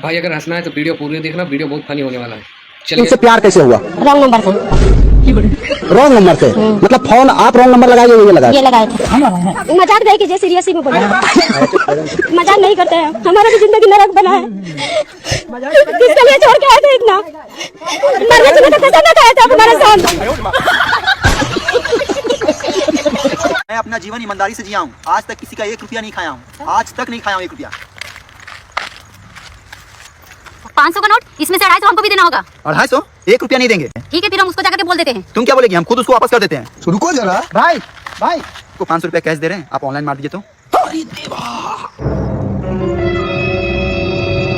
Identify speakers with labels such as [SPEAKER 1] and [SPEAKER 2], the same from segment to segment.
[SPEAKER 1] भाई अगर हंसना है तो वीडियो पूरी देखना, वीडियो बहुत फनी होने वाला है। चलिए।
[SPEAKER 2] इनसे प्यार कैसे हुआ?
[SPEAKER 3] रॉन्ग नंबर से।
[SPEAKER 2] रॉन्ग नंबर से? मतलब फोन आप रॉन्ग नंबर लगाए, ये लगाए?
[SPEAKER 3] ये लगाए थे। मजाक नहीं कीजिए, सीरियस ही में बोल रहे हैं। मजाक नहीं करते हैं, हमारा भी जिंदगी नरक बना है। किसके लिए छोड़ के आए थे इतना? मरने से तो कसम खाया था हमारे साथ।
[SPEAKER 4] मैं अपना जीवन ईमानदारी से जिया हूँ, आज तक किसी का 1 रुपया नहीं खाया हूँ, आज तक नहीं खाया हूँ 1 रुपया।
[SPEAKER 5] 500 का नोट, इसमें से 250 हमको भी देना होगा।
[SPEAKER 4] 250? 1 रुपया नहीं देंगे।
[SPEAKER 5] ठीक है, फिर हम उसको जाकर के बोल देते हैं।
[SPEAKER 4] तुम क्या बोलेगी? हम खुद उसको वापस कर देते हैं।
[SPEAKER 2] रुको जरा
[SPEAKER 4] भाई भाई को 500 रुपया कैश दे रहे हैं, आप ऑनलाइन मार दीजिए तो।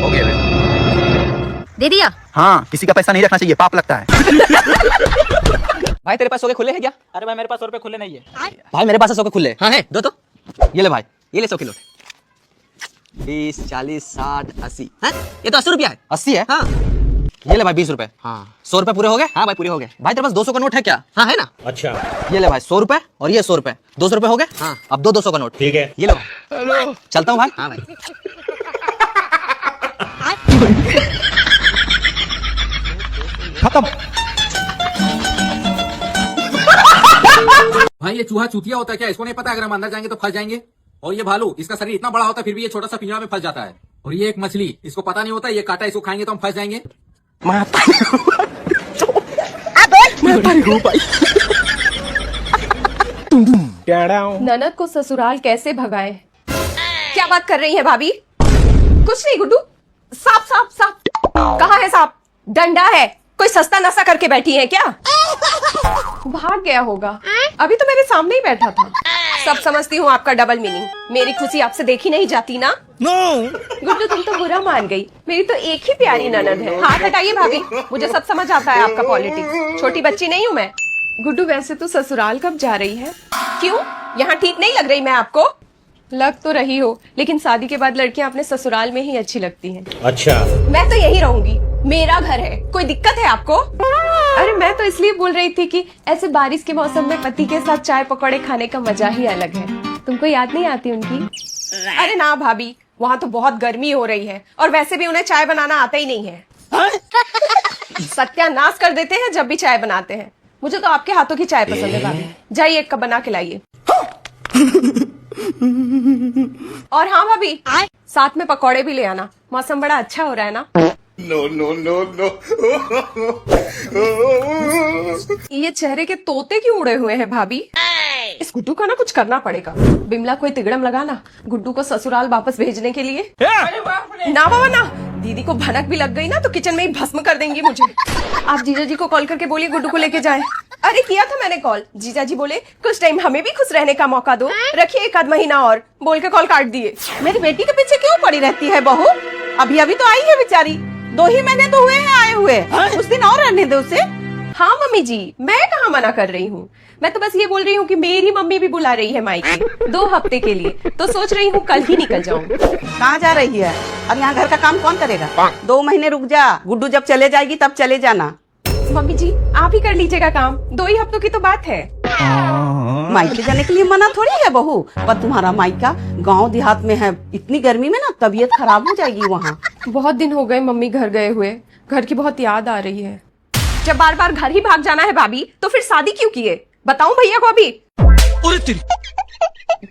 [SPEAKER 4] हो गया
[SPEAKER 5] दे दिया।
[SPEAKER 4] हाँ, किसी का पैसा नहीं रखना चाहिए, पाप लगता है।
[SPEAKER 6] भाई तेरे पास 100 के खुले हैं क्या?
[SPEAKER 7] अरे भाई मेरे पास 100 रुपए खुले नहीं है।
[SPEAKER 6] भाई मेरे पास 100 के खुले। हाँ है, दो तो। ये ले भाई, ये ले 100 किलो। 20, 40, 60, 80।
[SPEAKER 7] हैं? ये तो 80 रुपया है।
[SPEAKER 6] 80 है?
[SPEAKER 7] हाँ
[SPEAKER 6] ये ले भाई 20 रुपए।
[SPEAKER 7] हाँ
[SPEAKER 6] 100 रुपए पूरे हो गए?
[SPEAKER 7] हाँ भाई पूरे हो गए।
[SPEAKER 6] भाई तेरे पास 200 का नोट है क्या?
[SPEAKER 7] हाँ है ना।
[SPEAKER 8] अच्छा
[SPEAKER 6] ये ले भाई 100 रुपए और ये 100 रुपए, 200 रुपए हो गए।
[SPEAKER 7] हाँ।
[SPEAKER 6] अब 200 का नोट।
[SPEAKER 8] ठीक है।
[SPEAKER 6] ये लो। हेलो, चलता हूँ भाई।
[SPEAKER 7] हाँ भाई।
[SPEAKER 2] खत्म।
[SPEAKER 9] भाई ये चूहा चूतिया होता है क्या? इसको नहीं पता अगर हम अंदर जाएंगे तो फंस जाएंगे। और ये भालू, इसका शरीर इतना बड़ा होता है फिर भी ये छोटा सा पिंजरा में फंस जाता है। और ये एक मछली, इसको पता नहीं होता ये काटा, इसको खाएंगे तो हम फंस जाएंगे।
[SPEAKER 10] ननद को ससुराल कैसे भगाएं? क्या बात कर रही है भाभी? कुछ नहीं गुड्डू, सांप सांप सांप। कहाँ है सांप? डंडा है। कोई सस्ता नशा करके बैठी है क्या? भाग गया होगा, अभी तो मेरे सामने ही बैठा था। सब समझती हूँ आपका डबल मीनिंग। मेरी खुशी आपसे देखी नहीं जाती ना। गुड्डू तुम तो बुरा मान गई, मेरी तो एक ही प्यारी ननद है। हाथ हटाइए भाभी, मुझे सब समझ आता है आपका पॉलिटिक्स। छोटी बच्ची नहीं हूँ मैं। गुड्डू वैसे तो ससुराल कब जा रही है? क्यों, यहाँ ठीक नहीं लग रही मैं आपको? लग तो रही हो, लेकिन शादी के बाद लड़कियां अपने ससुराल में ही अच्छी लगती हैं।
[SPEAKER 8] अच्छा
[SPEAKER 10] मैं तो यही रहूंगी, मेरा घर है। कोई दिक्कत है आपको? अरे मैं तो इसलिए बोल रही थी कि ऐसे बारिश के मौसम में पति के साथ चाय पकौड़े खाने का मजा ही अलग है। तुमको याद नहीं आती उनकी? अरे ना भाभी, वहाँ तो बहुत गर्मी हो रही है और वैसे भी उन्हें चाय बनाना आता ही नहीं है। सत्यानाश कर देते हैं जब भी चाय बनाते हैं। मुझे तो आपके हाथों की चाय पसंद है भाभी। जाइए एक कप बना के लाइए। और हाँ भाभी, साथ में पकौड़े भी ले आना, मौसम बड़ा अच्छा हो रहा है ना।
[SPEAKER 8] No no no no.
[SPEAKER 10] ये चेहरे के तोते क्यों उड़े हुए हैं भाभी? इस गुड्डू का ना कुछ करना पड़ेगा। बिमला कोई तिगड़म लगाना गुड्डू को ससुराल वापस भेजने के लिए। ना बाबा ना, दीदी को भनक भी लग गई ना तो किचन में ही भस्म कर देंगी मुझे। आप जीजा जी को कॉल करके बोलिए गुड्डू को लेके जाए। अरे किया था मैंने कॉल, जीजा जी बोले कुछ टाइम हमें भी खुश रहने का मौका दो, रखिए 1 आध महीना और, बोल के कॉल काट दिए। मेरी बेटी के पीछे क्यों पड़ी रहती है बहू? अभी अभी तो आई है बेचारी, 2 ही महीने तो हुए हैं आए हुए, कुछ दिन और रहने दो उसे। हाँ मम्मी जी, मैं कहाँ मना कर रही हूँ। मैं तो बस ये बोल रही हूँ कि मेरी मम्मी भी बुला रही है मायके 2 हफ्ते के लिए, तो सोच रही हूँ कल ही निकल जाऊँ।
[SPEAKER 11] कहाँ जा रही है? अब यहाँ घर का काम कौन करेगा? 2 महीने रुक जा, गुड्डू जब चले जाएगी तब चले जाना।
[SPEAKER 10] मम्मी जी आप ही कर लीजिएगा काम, 2 ही हफ्तों की तो बात है।
[SPEAKER 11] मायके जाने के लिए मना थोड़ी है बहू, पर तुम्हारा मायका गांव देहात में है, इतनी गर्मी में ना तबीयत खराब हो जाएगी वहाँ।
[SPEAKER 10] बहुत दिन हो गए मम्मी घर गए हुए, घर की बहुत याद आ रही है। जब बार बार घर ही भाग जाना है भाभी तो फिर शादी क्यों किए? बताऊं भैया को अभी?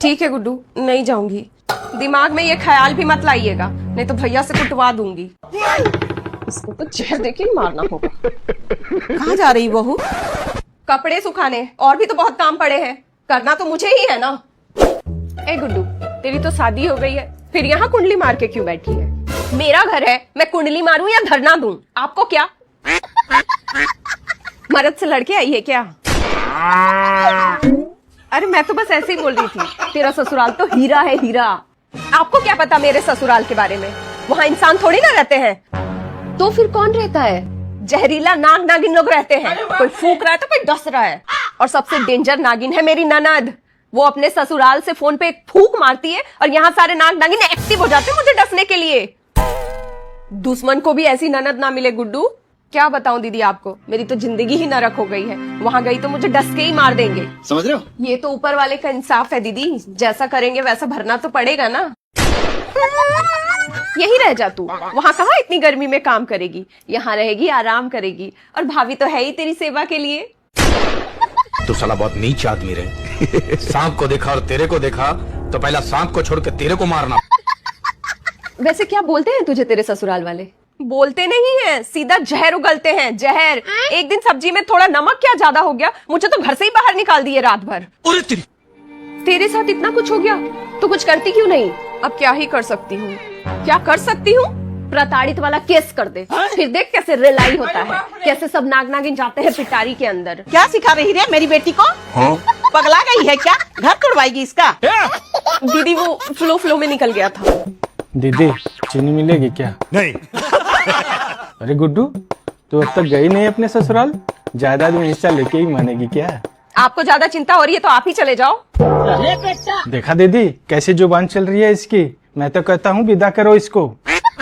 [SPEAKER 10] ठीक है गुड्डू, नहीं जाऊंगी। दिमाग में ये ख्याल भी मत लाइएगा, नहीं तो भैया से कुटवा दूंगी। इसको तो जहर देके ही मारना होगा।
[SPEAKER 11] कहाँ जा रही बहू?
[SPEAKER 10] कपड़े सुखाने, और भी तो बहुत काम पड़े हैं, करना तो मुझे ही है ना। ए गुड्डू, तेरी तो शादी हो गई है, फिर यहाँ कुंडली मार के क्यों बैठी है? मेरा घर है, मैं कुंडली मारूं या धरना दूं, आपको क्या? मर्द से लड़के आई है क्या? अरे मैं तो बस ऐसे ही बोल रही थी, तेरा ससुराल तो हीरा है हीरा। आपको क्या पता मेरे ससुराल के बारे में? वहाँ इंसान थोड़ी ना रहते हैं। तो फिर कौन रहता है? जहरीला नाग नागिन लोग रहते हैं, कोई फूक रहा है तो कोई डस रहा है। और सबसे डेंजर नागिन है मेरी ननद, वो अपने ससुराल से फोन पे एक फूक मारती है और यहाँ सारे नाग नागिन एक्टिव हो जाते हैं मुझे डसने के लिए। दुश्मन को भी ऐसी ननद ना मिले गुड्डू। क्या बताऊं दीदी आपको, मेरी तो जिंदगी ही नरक हो गई है। वहां गई तो मुझे डस के ही मार देंगे।
[SPEAKER 4] समझ रहे हो?
[SPEAKER 10] ये तो ऊपर वाले का इंसाफ है दीदी, जैसा करेंगे वैसा भरना तो पड़ेगा ना। यही रह जा तू, वहाँ कहाँ इतनी गर्मी में काम करेगी, यहाँ रहेगी आराम करेगी, और भाभी तो है ही तेरी सेवा के लिए।
[SPEAKER 9] तू साला बहुत नीच आदमी रहे। सांप को देखा और तेरे को देखा तो पहला सांप को छोड़ के तेरे को मारना।
[SPEAKER 10] वैसे क्या बोलते हैं तुझे तेरे ससुराल वाले? बोलते नहीं है, सीधा जहर उगलते हैं, जहर। एक दिन सब्जी में थोड़ा नमक क्या ज्यादा हो गया, मुझे तो घर से ही बाहर निकाल दिए रात भर। तेरे साथ इतना कुछ हो गया तो कुछ करती क्यों नहीं? अब क्या ही कर सकती हूँ? क्या कर सकती हूँ? प्रताड़ित वाला केस कर दे, फिर देख कैसे रिलाई होता है, कैसे सब नाग नागिन जाते हैं पिटारी के अंदर।
[SPEAKER 11] क्या सिखा रही रे मेरी बेटी को? पगला गई है क्या? घर तोड़वाएगी इसका?
[SPEAKER 10] दीदी वो फ्लो में निकल गया था।
[SPEAKER 12] दीदी चीनी मिलेगी क्या?
[SPEAKER 9] नहीं।
[SPEAKER 12] अरे गुड्डू, तू अब तक गई नहीं अपने ससुराल? जायदाद में हिस्सा लेके ही मानेगी क्या?
[SPEAKER 10] आपको ज्यादा चिंता हो रही है तो आप ही चले जाओ।
[SPEAKER 12] देखा दीदी कैसी जुबान चल रही है इसकी। मैं तो कहता हूँ विदा करो इसको।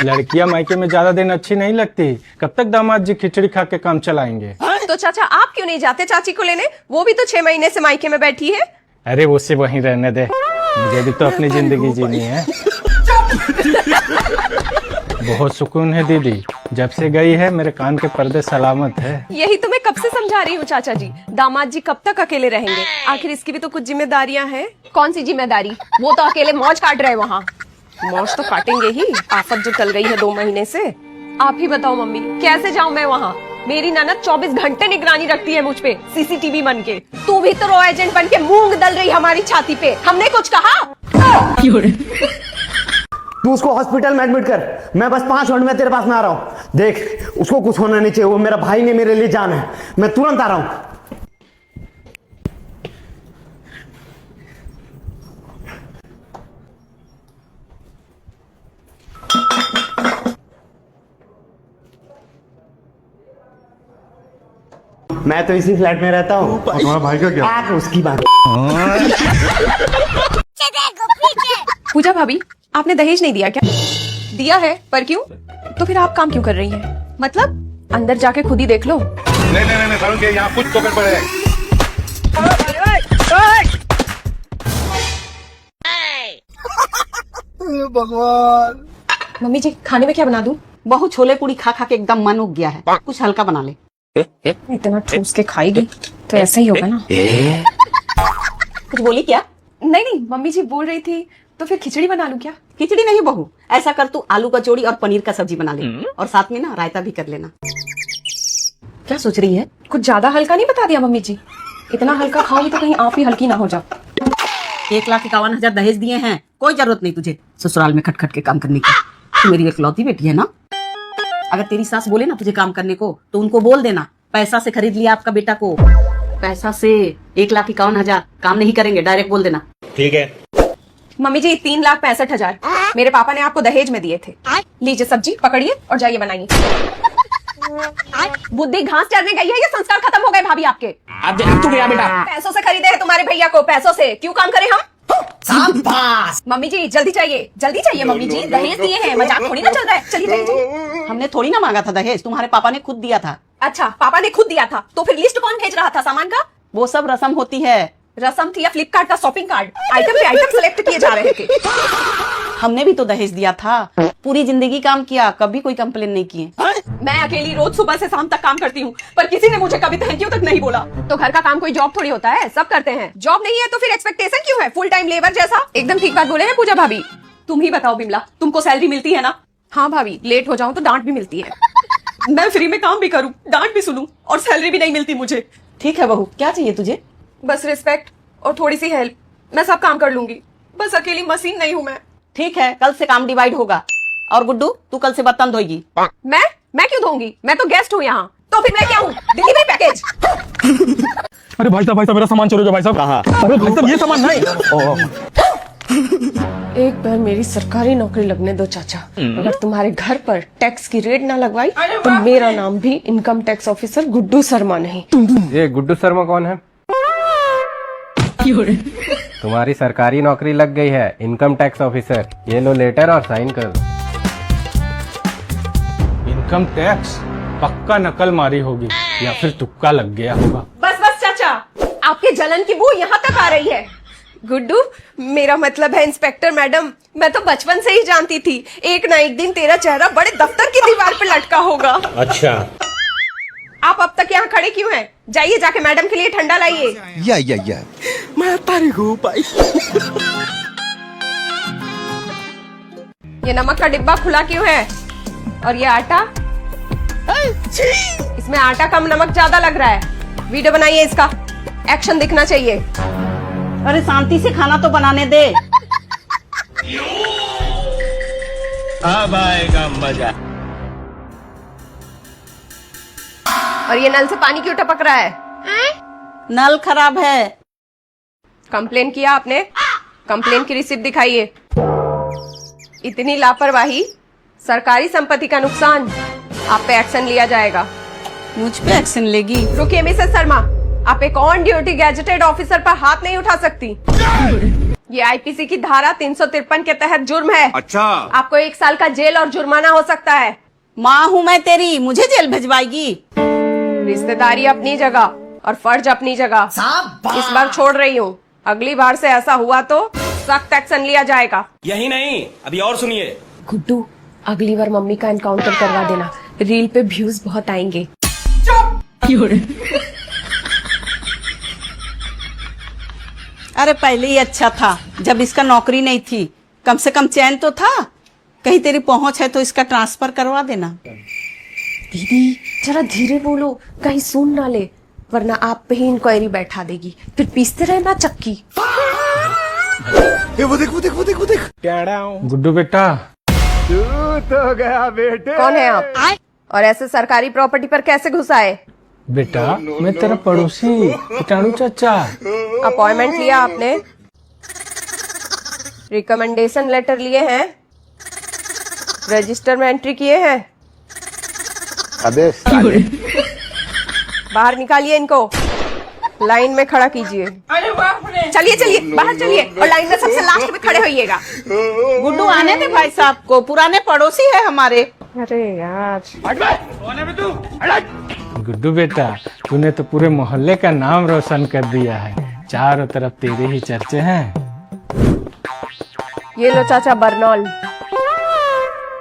[SPEAKER 12] लड़कियां मायके में ज्यादा दिन अच्छी नहीं लगती। कब तक दामाद जी खिचड़ी खा के काम चलाएंगे?
[SPEAKER 10] तो चाचा आप क्यों नहीं जाते चाची को लेने? वो भी तो 6 महीने से मायके में बैठी है।
[SPEAKER 12] अरे उससे वहीं रहने दे, मुझे भी तो अपनी जिंदगी जीनी है। बहुत सुकून है दीदी, जब से गई है मेरे कान के पर्दे सलामत है।
[SPEAKER 10] यही तो मैं कब से समझा रही हूँ चाचा जी, दामाद जी कब तक अकेले रहेंगे? आखिर इसकी भी तो कुछ जिम्मेदारियाँ हैं। कौन सी जिम्मेदारी? वो तो अकेले मौज काट रहे वहाँ। मौज तो काटेंगे ही, आफत जो चल गई है 2 महीने से। आप ही बताओ मम्मी, कैसे जाऊँ मैं वहाँ? मेरी ननद 24 घंटे निगरानी रखती है मुझ पे, सीसीटीवी बन के। तू भी तो रो एजेंट बन के मूंग दल रही हमारी छाती पे, हमने कुछ कहा?
[SPEAKER 2] तू उसको हॉस्पिटल में एडमिट कर, मैं बस 5 मिनट में तेरे पास में आ रहा हूँ। देख उसको कुछ होना नहीं चाहिए, वो मेरा भाई ने मेरे लिए जान है, मैं तुरंत आ रहा हूँ। मैं तो इसी फ्लैट में रहता हूँ।
[SPEAKER 8] तुम्हारा भाई का क्या?
[SPEAKER 2] उसकी बात।
[SPEAKER 10] पूजा भाभी, आपने दहेज नहीं दिया क्या? दिया है, पर क्यों? तो फिर आप काम क्यों कर रही हैं? मतलब अंदर जाके खुद ही देख लो।
[SPEAKER 9] नहीं सारुण के यहाँ कुछ तो गड़बड़ है।
[SPEAKER 2] भगवान।
[SPEAKER 10] मम्मी जी खाने में क्या बना दूं?
[SPEAKER 11] बहू छोले पूड़ी खा खा के एकदम मन उग गया है, कुछ हल्का बना ले।
[SPEAKER 10] इतना ठूस के खाएगी तो ऐसा ही होगा ना।
[SPEAKER 11] कुछ बोली क्या?
[SPEAKER 10] नहीं मम्मी जी बोल रही थी तो फिर खिचड़ी बना लूं क्या?
[SPEAKER 11] खिचड़ी नहीं बहू, ऐसा कर तू आलू कचौड़ी और पनीर का सब्जी बना ले, और साथ में ना रायता भी कर लेना। क्या सोच रही है?
[SPEAKER 10] कुछ ज्यादा हल्का नहीं बता दिया मम्मी जी? इतना हल्का खाओगी तो कहीं आप ही हल्की ना हो जाओ।
[SPEAKER 11] 1,51,000 दहेज दिए हैं, कोई जरूरत नहीं तुझे ससुराल में खटखट के काम करने की। तू मेरी इकलौती बेटी है ना। अगर तेरी सास बोले ना तुझे काम करने को तो उनको बोल देना पैसा से खरीद लिया आपका बेटा को। पैसा से 1,51,000 काम नहीं करेंगे, डायरेक्ट बोल देना।
[SPEAKER 9] ठीक है
[SPEAKER 10] मम्मी जी 3,65,000 मेरे पापा ने आपको दहेज में दिए थे। लीजिए सब्जी पकड़िए और जाइए बनाइए। बुद्धि घास चरने गई है या संस्कार खत्म हो गए भाभी आपके?
[SPEAKER 7] अब तू गया बेटा।
[SPEAKER 10] पैसों से खरीदे हैं तुम्हारे भैया को, पैसों से क्यों काम करें हम? मम्मी जी जल्दी चाहिए मम्मी जी, दहेज दिए हैं, मजाक थोड़ी ना चल रहा है। चलिए।
[SPEAKER 11] हमने थोड़ी ना मांगा था दहेज, तुम्हारे पापा ने खुद दिया था।
[SPEAKER 10] अच्छा पापा ने खुद दिया था, तो फिर लिस्ट कौन भेज रहा था सामान का?
[SPEAKER 11] वो सब रस्म होती है।
[SPEAKER 10] रस्म थी या फ्लिपकार्ट का शॉपिंग कार्ड? आइटम पे आइटम सेलेक्ट किए जा रहे थे।
[SPEAKER 11] हमने भी तो दहेज दिया था, पूरी जिंदगी काम किया, कभी कोई कंप्लेन नहीं किए।
[SPEAKER 10] मैं अकेली रोज सुबह से शाम तक काम करती हूँ, पर किसी ने मुझे कभी थैंक यू तक नहीं बोला। तो घर का काम कोई जॉब थोड़ी होता है, सब करते हैं। जॉब नहीं है तो फिर एक्सपेक्टेशन क्यों है फुल टाइम लेबर जैसा? एकदम ठीक बात बोले हैं पूजा भाभी। तुम ही बताओ बिमला, तुमको सैलरी मिलती है ना? हाँ भाभी, लेट हो जाऊं तो डांट भी मिलती है। मैं फ्री में काम भी करूं, डांट भी सुनूं और सैलरी भी नहीं मिलती मुझे।
[SPEAKER 11] ठीक है बहू, क्या चाहिए तुझे?
[SPEAKER 10] बस रिस्पेक्ट और थोड़ी सी हेल्प, मैं सब काम कर लूंगी, बस अकेली मशीन नहीं हूँ मैं।
[SPEAKER 11] ठीक है, कल से काम डिवाइड होगा। और गुड्डू तू कल से बर्तन धोएगी।
[SPEAKER 10] मैं क्यों धोऊंगी? मैं तो गेस्ट हूँ यहाँ, तो फिर मैं क्या हूँ? Delivery package.
[SPEAKER 12] अरे भाई साहब मेरा सामान चोरी हो गया भाई साहब। कहाँ? अरे भाई साहब ये सामान नहीं।
[SPEAKER 10] एक बार मेरी सरकारी नौकरी लगने दो चाचा, अगर तुम्हारे घर पर टैक्स की रेड ना लगवाई तो मेरा नाम भी income tax officer Guddu Sharma नहीं।
[SPEAKER 12] ये गुड्डू शर्मा कौन है? तुम्हारी सरकारी नौकरी लग गई है, इनकम टैक्स ऑफिसर। ये लो लेटर और साइन कर। Income tax? पक्का नकल मारी होगी या फिर तुक्का लग गया होगा।
[SPEAKER 10] बस चाचा, आपके जलन की बू यहाँ तक आ रही है। गुड्डू, मेरा मतलब है इंस्पेक्टर मैडम, मैं तो बचपन से ही जानती थी एक ना एक दिन तेरा चेहरा बड़े दफ्तर की दीवार पे लटका होगा।
[SPEAKER 12] अच्छा।
[SPEAKER 10] आप अब तक यहाँ खड़े क्यों हैं? जाइए जाके मैडम के लिए ठंडा लाइए।
[SPEAKER 4] या मैं तारीख हूँ भाई।
[SPEAKER 10] ये नमक का डिब्बा खुला क्यों है? और ये आटा? इसमें आटा कम नमक ज्यादा लग रहा है। वीडियो बनाइए इसका, एक्शन दिखना चाहिए।
[SPEAKER 11] अरे शांति से खाना तो बनाने दे।
[SPEAKER 12] अब आएगा मजा।
[SPEAKER 10] और ये नल से पानी क्यों टपक रहा है?
[SPEAKER 11] नल खराब है।
[SPEAKER 10] कंप्लेन किया आपने? कंप्लेन की रिसिप्ट दिखाइए। इतनी लापरवाही, सरकारी संपत्ति का नुकसान, आप पे एक्शन लिया जाएगा।
[SPEAKER 11] मुझ पे एक्शन लेगी?
[SPEAKER 10] रुकिए मिसेस शर्मा, आप एक ऑन ड्यूटी गैजेटेड ऑफिसर पर हाथ नहीं उठा सकती। ये आईपीसी की धारा 353 के तहत जुर्म है।
[SPEAKER 8] अच्छा।
[SPEAKER 10] आपको 1 साल का जेल और जुर्माना हो सकता है।
[SPEAKER 11] माँ हूँ मैं तेरी, मुझे जेल भिजवाएगी?
[SPEAKER 10] रिश्तेदारी अपनी जगह और फर्ज अपनी जगह। इस बार छोड़ रही हूँ, अगली बार से ऐसा हुआ तो सख्त एक्शन लिया जाएगा।
[SPEAKER 7] यही नहीं, अभी और सुनिए।
[SPEAKER 10] गुड्डू, अगली बार मम्मी का एनकाउंटर करवा देना, रील पे व्यूज बहुत आएंगे।
[SPEAKER 11] अरे पहले ही अच्छा था, जब इसका नौकरी नहीं थी, कम से कम चैन तो था। कहीं तेरी पहुंच है तो इसका ट्रांसफर करवा देना।
[SPEAKER 10] दीदी जरा धीरे बोलो, कहीं सुन ना ले, वरना आप पे ही इंक्वायरी बैठा देगी, फिर पीसते रहना चक्की।
[SPEAKER 4] वो देख।
[SPEAKER 12] गुड्डू बेटा।
[SPEAKER 2] तो गया बेटे।
[SPEAKER 10] कौन है आप? और ऐसे सरकारी प्रॉपर्टी पर कैसे घुस आए?
[SPEAKER 12] बेटा मैं तेरा पड़ोसी कीटाणु चाचा।
[SPEAKER 10] अपॉइंटमेंट लिया आपने? रिकमेंडेशन लेटर लिए हैं? रजिस्टर में एंट्री किए हैं?
[SPEAKER 2] आदेश।
[SPEAKER 10] बाहर निकालिए इनको, लाइन में खड़ा कीजिए। चलिए चलिए बाहर चलिए, और लाइन में सबसे लास्ट में खड़े होइएगा।
[SPEAKER 11] गुड्डू आने दे भाई साहब को, पुराने पड़ोसी है हमारे।
[SPEAKER 10] अरे यार,
[SPEAKER 12] गुड्डू बेटा तूने तो पूरे मोहल्ले का नाम रोशन कर दिया है, चारों तरफ तेरे ही चर्चे हैं।
[SPEAKER 10] ये लो चाचा बर्नॉल।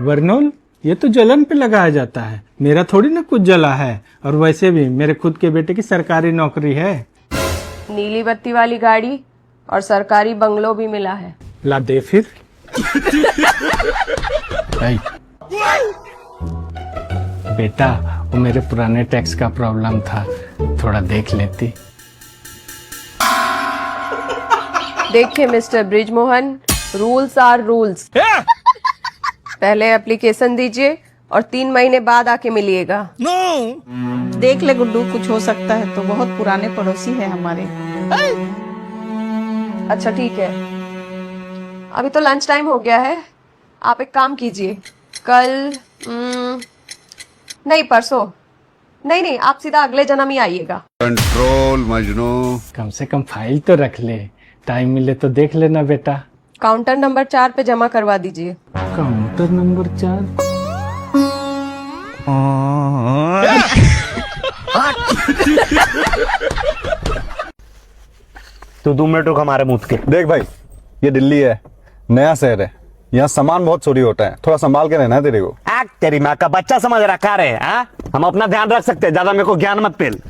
[SPEAKER 12] वर्नोल? ये तो जलन पे लगाया जाता है, मेरा थोड़ी ना कुछ जला है। और वैसे भी मेरे खुद के बेटे की सरकारी नौकरी है।
[SPEAKER 10] नीली बत्ती वाली गाड़ी और सरकारी बंगलो भी मिला है।
[SPEAKER 12] ला दे फिर। बेटा वो मेरे पुराने टैक्स का प्रॉब्लम था, थोड़ा देख लेती।
[SPEAKER 10] देखिए mister Brijmohan, rules are rules. पहले एप्लीकेशन दीजिए और 3 महीने बाद आके मिलिएगा।
[SPEAKER 11] देख ले गुड्डू, कुछ हो सकता है तो, बहुत पुराने पड़ोसी है हमारे।
[SPEAKER 10] अच्छा ठीक है, अभी तो लंच टाइम हो गया है, आप एक काम कीजिए, कल नहीं परसों, नहीं आप सीधा अगले जन्म ही आइएगा।
[SPEAKER 8] कंट्रोल मजनू।
[SPEAKER 12] कम से कम फाइल तो रख ले, टाइम मिले तो देख लेना बेटा।
[SPEAKER 10] काउंटर नंबर 4 पे जमा करवा दीजिए।
[SPEAKER 12] Counter number 4?
[SPEAKER 2] तू 2 मिनट रुक हमारे मुंह के।
[SPEAKER 13] देख भाई, ये दिल्ली है, नया शहर है, यहाँ सामान बहुत चोरी होता है, थोड़ा संभाल के रहना है तेरे को।
[SPEAKER 2] तेरी माँ का बच्चा समझ रखा रहे हैं? हम अपना ध्यान रख सकते हैं, ज्यादा मेरे को ज्ञान मत पेल।